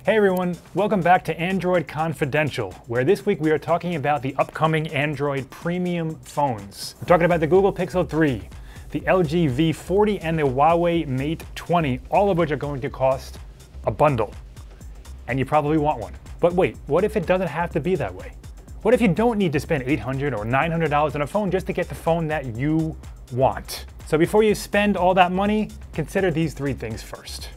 Hey everyone, welcome back to Android Confidential, where this week we are talking about the upcoming Android premium phones. We're talking about the Google Pixel 3, the LG V40, and the Huawei Mate 20, all of which are going to cost a bundle. And you probably want one. But wait, what if it doesn't have to be that way? What if you don't need to spend $800 or $900 on a phone just to get the phone that you want? So before you spend all that money, consider these three things first.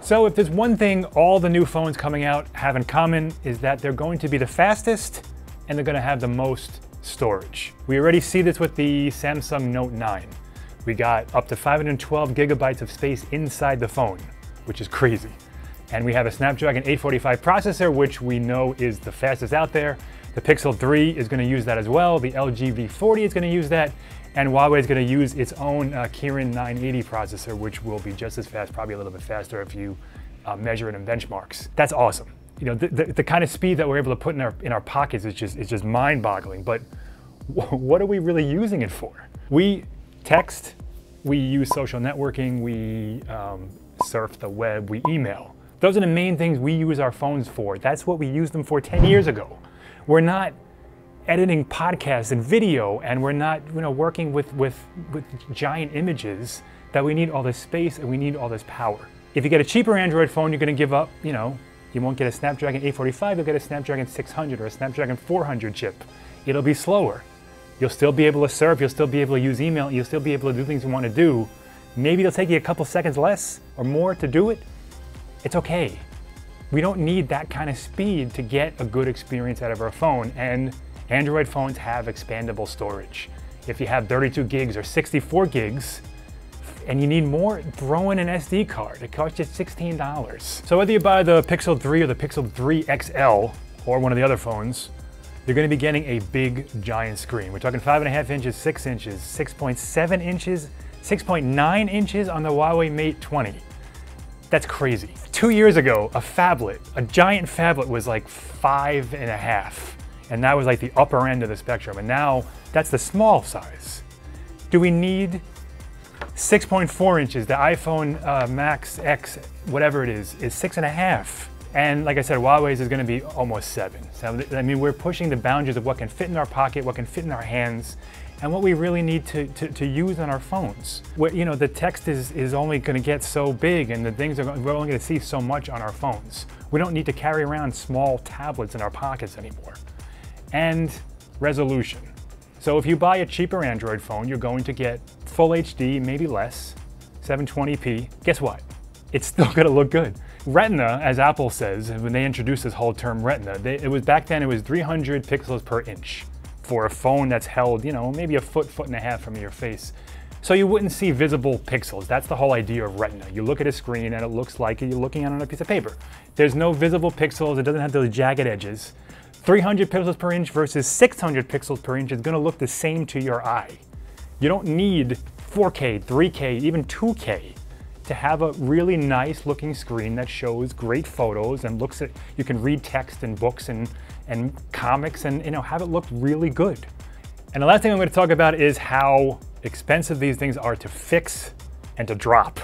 So if there's one thing all the new phones coming out have in common is that they're going to be the fastest and they're going to have the most storage. We already see this with the Samsung Note 9. We got up to 512 gigabytes of space inside the phone, which is crazy. And we have a Snapdragon 845 processor, which we know is the fastest out there. The Pixel 3 is going to use that as well. The LG V40 is going to use that. And Huawei is going to use its own Kirin 980 processor, which will be just as fast, probably a little bit faster if you measure it in benchmarks. That's awesome. You know, the kind of speed that we're able to put in our pockets is just mind-boggling. But what are we really using it for? We text, we use social networking, we surf the web, we email. Those are the main things we use our phones for. That's what we used them for 10 years ago. We're not editing podcasts and video, and we're not working with giant images that we need all this space and we need all this power. If you get a cheaper Android phone, you're going to give up, you won't get a Snapdragon 845, you'll get a Snapdragon 600 or a Snapdragon 400 chip. It'll be slower. You'll still be able to surf, you'll still be able to use email, you'll still be able to do things you want to do. Maybe it'll take you a couple seconds less or more to do it. It's okay. We don't need that kind of speed to get a good experience out of our phone, and Android phones have expandable storage. If you have 32 gigs or 64 gigs, and you need more, throw in an SD card. It costs you $16. So whether you buy the Pixel 3 or the Pixel 3 XL, or one of the other phones, you're gonna be getting a big, giant screen. We're talking 5.5 inches, 6 inches, 6.7 inches, 6.9 inches on the Huawei Mate 20. That's crazy. 2 years ago, a giant phablet was like 5.5. And that was like the upper end of the spectrum. And now that's the small size. Do we need 6.4 inches? The iPhone Max X, whatever it is 6.5. And like I said, Huawei's is gonna be almost 7. So, I mean, we're pushing the boundaries of what can fit in our pocket, what can fit in our hands, and what we really need to use on our phones. The text is only gonna get so big, and we're only gonna see so much on our phones. We don't need to carry around small tablets in our pockets anymore. And resolution. So if you buy a cheaper Android phone, you're going to get full HD, maybe less, 720p. Guess what? It's still gonna look good. Retina, as Apple says, when they introduced this whole term Retina, back then it was 300 pixels per inch for a phone that's held, maybe a foot and a half from your face. So you wouldn't see visible pixels. That's the whole idea of Retina. You look at a screen and it looks like you're looking at it on a piece of paper. There's no visible pixels, it doesn't have those jagged edges. 300 pixels per inch versus 600 pixels per inch is going to look the same to your eye. You don't need 4K, 3K, even 2K to have a really nice looking screen that shows great photos and you can read text and books and comics and have it look really good. And the last thing I'm going to talk about is how expensive these things are to fix and to drop.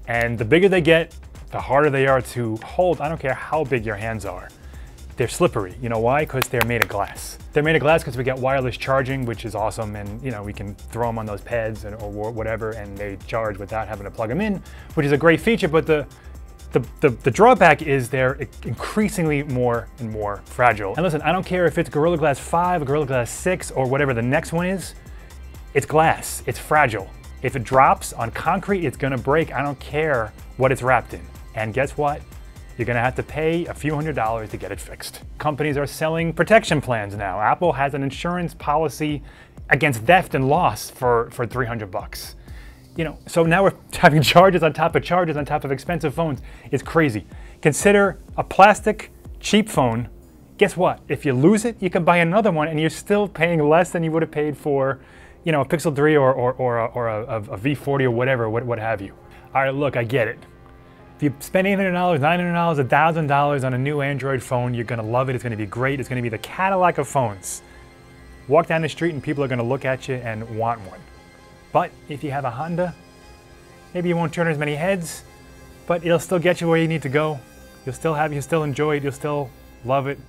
And the bigger they get, the harder they are to hold. I don't care how big your hands are. They're slippery. You know why? Because they're made of glass. They're made of glass because we get wireless charging, which is awesome, and we can throw them on those pads or whatever, and they charge without having to plug them in, which is a great feature. But the drawback is they're increasingly more and more fragile. And listen, I don't care if it's Gorilla Glass 5, Gorilla Glass 6, or whatever the next one is. It's glass. It's fragile. If it drops on concrete, it's gonna break. I don't care what it's wrapped in. And guess what? You're gonna have to pay a few $100s to get it fixed. Companies are selling protection plans now. Apple has an insurance policy against theft and loss for $300. So now we're having charges on top of expensive phones. It's crazy. Consider a plastic, cheap phone. Guess what? If you lose it, you can buy another one and you're still paying less than you would have paid for, a Pixel 3 or a V40 or whatever, what have you. All right, look, I get it. If you spend $800, $900, $1,000 on a new Android phone, you're gonna love it, it's gonna be great, it's gonna be the Cadillac of phones. Walk down the street and people are gonna look at you and want one. But if you have a Honda, Maybe you won't turn as many heads, but it'll still get you where you need to go. You'll still enjoy it, you'll still love it.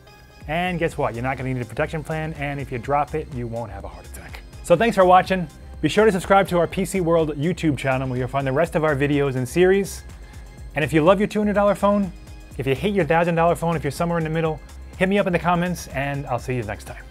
And guess what? You're not gonna need a protection plan, and if you drop it, you won't have a heart attack. So thanks for watching. Be sure to subscribe to our PC World YouTube channel where you'll find the rest of our videos and series. And if you love your $200 phone, if you hate your $1,000 phone, if you're somewhere in the middle, hit me up in the comments and I'll see you next time.